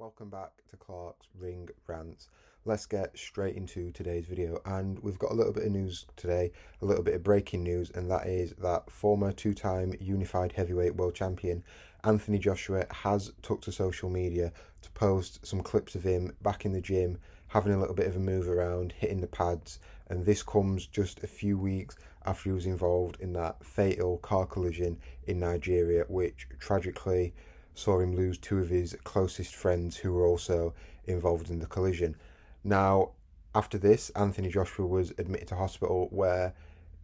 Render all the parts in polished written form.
Welcome back to Clark's Ring Rants. Let's get straight into today's video, and we've got a little bit of news today, a little bit of breaking news, and that is that former two-time unified heavyweight world champion Anthony Joshua has took to social media to post some clips of him back in the gym, having a little bit of a move around, hitting the pads, and this comes just a few weeks after he was involved in that fatal car collision in Nigeria, which tragically saw him lose two of his closest friends who were also involved in the collision. Now, after this, Anthony Joshua was admitted to hospital where,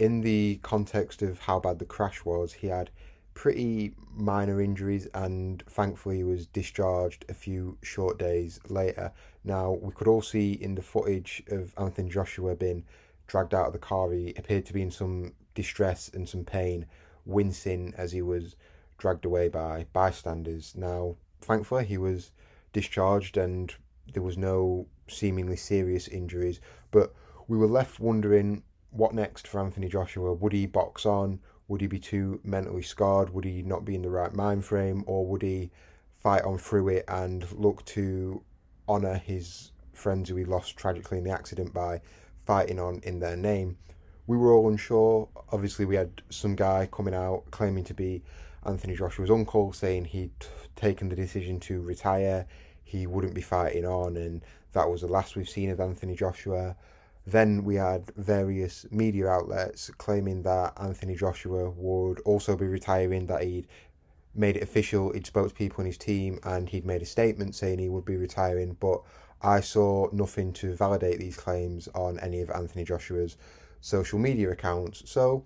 in the context of how bad the crash was, he had pretty minor injuries and thankfully he was discharged a few short days later. Now, we could all see in the footage of Anthony Joshua being dragged out of the car, he appeared to be in some distress and some pain, wincing as he was dragged away by bystanders. Now, thankfully, he was discharged and there was no seemingly serious injuries, but we were left wondering what next for Anthony Joshua. Would he box on? Would he be too mentally scarred? Would he not be in the right mind frame? Or would he fight on through it and look to honour his friends who he lost tragically in the accident by fighting on in their name? We were all unsure. Obviously, we had some guy coming out claiming to be Anthony Joshua's uncle, saying he'd taken the decision to retire, he wouldn't be fighting on, and that was the last we've seen of Anthony Joshua. Then we had various media outlets claiming that Anthony Joshua would also be retiring, that he'd made it official, he'd spoke to people in his team, and he'd made a statement saying he would be retiring, but I saw nothing to validate these claims on any of Anthony Joshua's social media accounts. So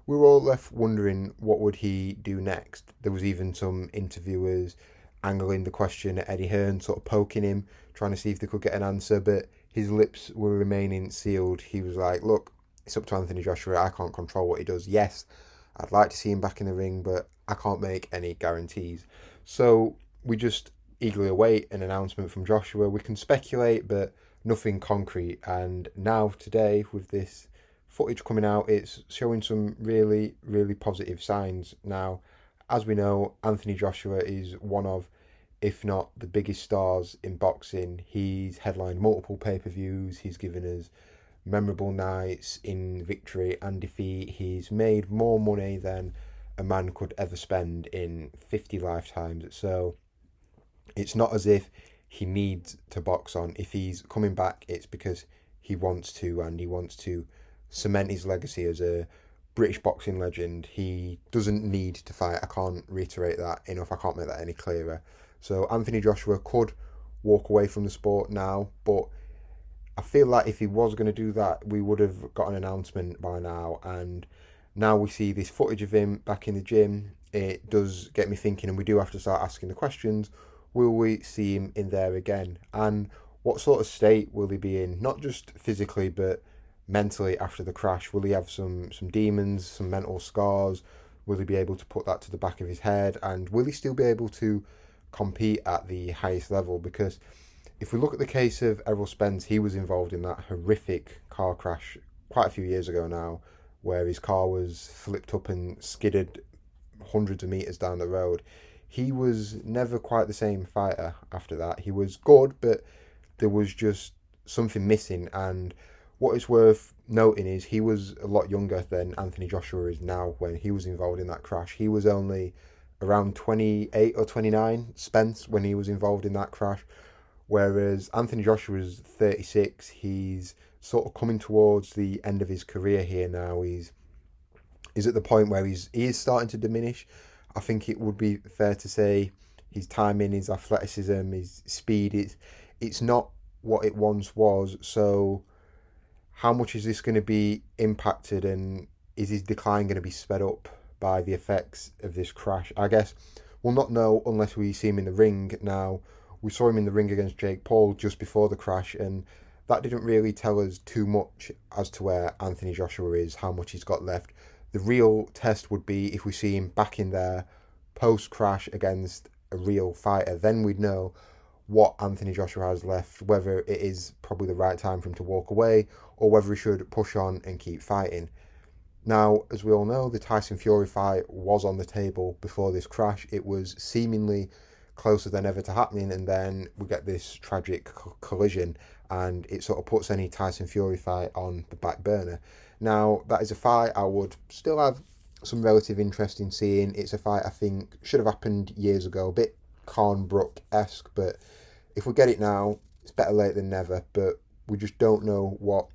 we were all left wondering what would he do next. There was even some interviewers angling the question at Eddie Hearn, sort of poking him, trying to see if they could get an answer, but his lips were remaining sealed. He was like, look, it's up to Anthony Joshua, I can't control what he does. Yes, I'd like to see him back in the ring, but I can't make any guarantees. So we just eagerly await an announcement from Joshua. We can speculate, but nothing concrete. And now today, with this footage coming out, it's showing some really, really positive signs. Now, as we know, Anthony Joshua is one of, if not the biggest stars in boxing. He's headlined multiple pay-per-views. He's given us memorable nights in victory and defeat. He's made more money than a man could ever spend in 50 lifetimes. So it's not as if he needs to box on. If he's coming back, it's because he wants to, and he wants to cement his legacy as a British boxing legend. He doesn't need to fight. I can't reiterate that enough. I can't make that any clearer. So Anthony Joshua could walk away from the sport now, but I feel like if he was going to do that, we would have got an announcement by now. And now we see this footage of him back in the gym. It does get me thinking, and we do have to start asking the questions. Will we see him in there again? And what sort of state will he be in? Not just physically, but mentally after the crash. Will he have some demons, some mental scars? Will he be able to put that to the back of his head? And will he still be able to compete at the highest level? Because if we look at the case of Errol Spence, he was involved in that horrific car crash quite a few years ago now, where his car was flipped up and skidded hundreds of meters down the road. He was never quite the same fighter after that. He was good, but there was just something missing. And what is worth noting is he was a lot younger than Anthony Joshua is now when he was involved in that crash. He was only around 28 or 29, Spence, when he was involved in that crash, whereas Anthony Joshua is 36. He's sort of coming towards the end of his career here now. He's at the point where he is starting to diminish. I think it would be fair to say his timing, his athleticism, his speed, it's not what it once was. So how much is this going to be impacted, and is his decline going to be sped up by the effects of this crash? I guess we'll not know unless we see him in the ring. Now, we saw him in the ring against Jake Paul just before the crash, and that didn't really tell us too much as to where Anthony Joshua is, how much he's got left. The real test would be if we see him back in there post-crash against a real fighter. Then we'd know what Anthony Joshua has left, whether it is probably the right time for him to walk away or whether he should push on and keep fighting. Now, as we all know, the Tyson Fury fight was on the table before this crash. It was seemingly closer than ever to happening, and then we get this tragic collision, and it sort of puts any Tyson Fury fight on the back burner. Now, that is a fight I would still have some relative interest in seeing. It's a fight I think should have happened years ago, a bit Corn Brook-esque, but if we get it now, it's better late than never. But we just don't know what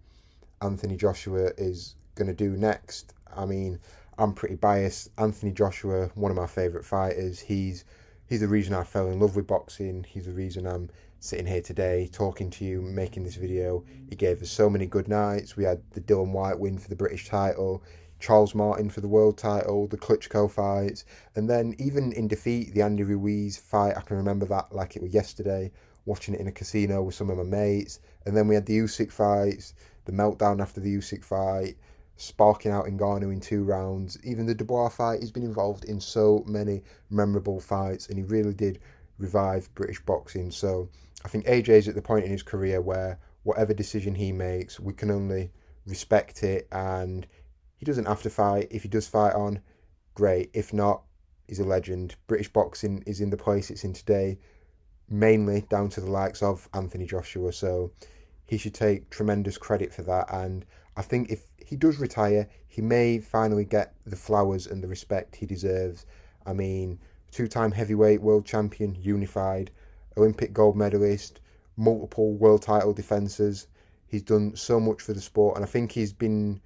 Anthony Joshua is going to do next. I mean, I'm pretty biased. Anthony Joshua, one of my favourite fighters. He's the reason I fell in love with boxing. He's the reason I'm sitting here today talking to you, making this video. He gave us so many good nights. We had the Dylan White win for the British title, Charles Martin for the world title, the Klitschko fights, and then even in defeat, the Andy Ruiz fight. I can remember that like it was yesterday, watching it in a casino with some of my mates. And then we had the Usyk fights, the meltdown after the Usyk fight, sparking out Ngannou in 2 rounds. Even the Dubois fight, he's been involved in so many memorable fights, and he really did revive British boxing. So I think AJ's at the point in his career where whatever decision he makes, we can only respect it, and he doesn't have to fight. If he does fight on, great. If not, he's a legend. British boxing is in the place it's in today, mainly down to the likes of Anthony Joshua. So he should take tremendous credit for that. And I think if he does retire, he may finally get the flowers and the respect he deserves. I mean, 2-time heavyweight world champion, unified, Olympic gold medalist, multiple world title defences. He's done so much for the sport, and I think he's been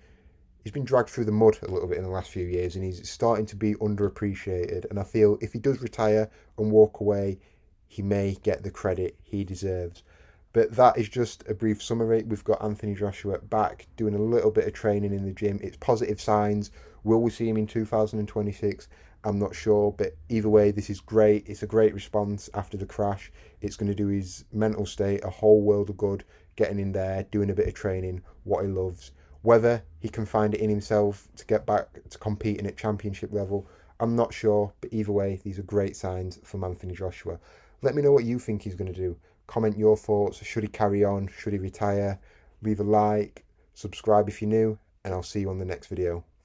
dragged through the mud a little bit in the last few years, and he's starting to be underappreciated. And I feel if he does retire and walk away, he may get the credit he deserves. But that is just a brief summary. We've got Anthony Joshua back doing a little bit of training in the gym. It's positive signs. Will we see him in 2026? I'm not sure, but either way, this is great. It's a great response after the crash. It's going to do his mental state a whole world of good, getting in there, doing a bit of training, what he loves. Whether he can find it in himself to get back to competing at championship level, I'm not sure, but either way, these are great signs from Anthony Joshua. Let me know what you think he's going to do. Comment your thoughts. Should he carry on? Should he retire? Leave a like, subscribe if you're new, and I'll see you on the next video.